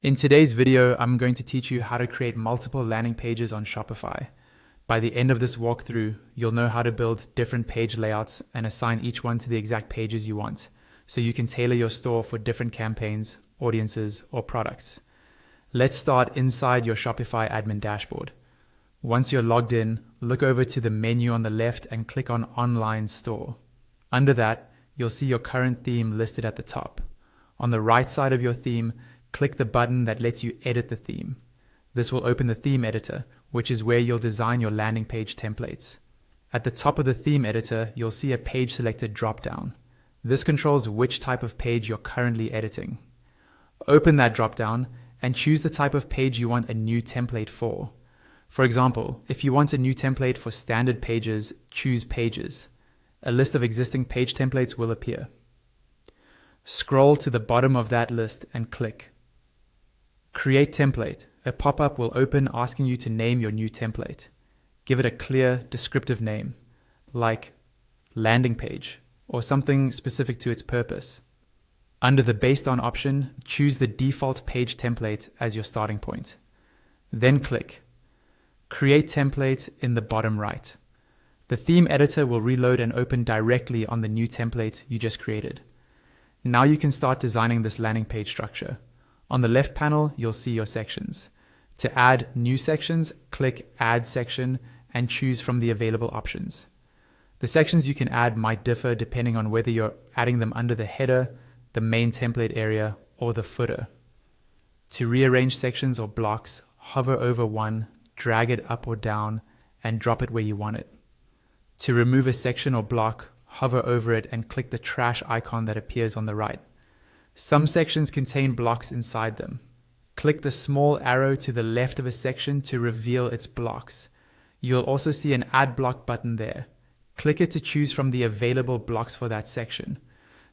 In today's video, I'm going to teach you how to create multiple landing pages on Shopify. By the end of this walkthrough, you'll know how to build different page layouts and assign each one to the exact pages you want, so you can tailor your store for different campaigns, audiences, or products. Let's start inside your Shopify admin dashboard. Once you're logged in, look over to the menu on the left and click on Online Store. Under that, you'll see your current theme listed at the top. On the right side of your theme, click the button that lets you edit the theme. This will open the theme editor, which is where you'll design your landing page templates. At the top of the theme editor, you'll see a page selector dropdown. This controls which type of page you're currently editing. Open that dropdown and choose the type of page you want a new template for. For example, if you want a new template for standard pages, choose Pages. A list of existing page templates will appear. Scroll to the bottom of that list and click Create Template. A pop-up will open asking you to name your new template. Give it a clear, descriptive name, like landing page, or something specific to its purpose. Under the Based On option, choose the default page template as your starting point. Then click Create Template in the bottom right. The theme editor will reload and open directly on the new template you just created. Now you can start designing this landing page structure. On the left panel, you'll see your sections. To add new sections, click Add Section and choose from the available options. The sections you can add might differ depending on whether you're adding them under the header, the main template area, or the footer. To rearrange sections or blocks, hover over one, drag it up or down, and drop it where you want it. To remove a section or block, hover over it and click the trash icon that appears on the right. Some sections contain blocks inside them. Click the small arrow to the left of a section to reveal its blocks. You'll also see an Add Block button there. Click it to choose from the available blocks for that section.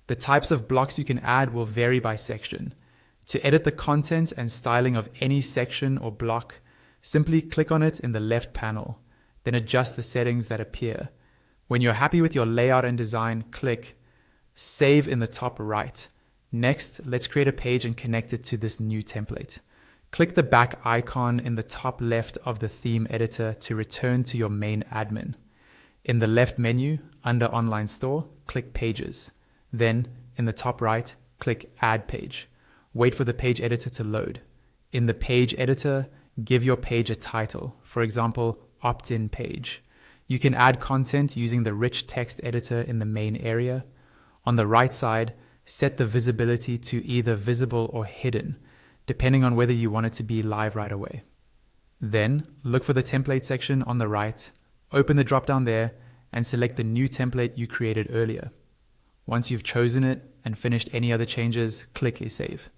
The types of blocks you can add will vary by section. To edit the content and styling of any section or block, simply click on it in the left panel, then adjust the settings that appear. When you're happy with your layout and design, click Save in the top right. Next, let's create a page and connect it to this new template. Click the back icon in the top left of the theme editor to return to your main admin. In the left menu, under Online Store, click Pages. Then, in the top right, click Add Page. Wait for the page editor to load. In the page editor, give your page a title, for example, Opt-in Page. You can add content using the rich text editor in the main area. On the right side, set the visibility to either visible or hidden, depending on whether you want it to be live right away. Then, look for the template section on the right, open the drop-down there, and select the new template you created earlier. Once you've chosen it and finished any other changes, click Save.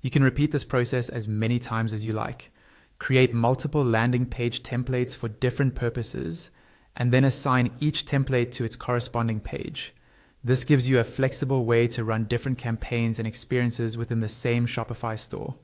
You can repeat this process as many times as you like. Create multiple landing page templates for different purposes, and then assign each template to its corresponding page. This gives you a flexible way to run different campaigns and experiences within the same Shopify store.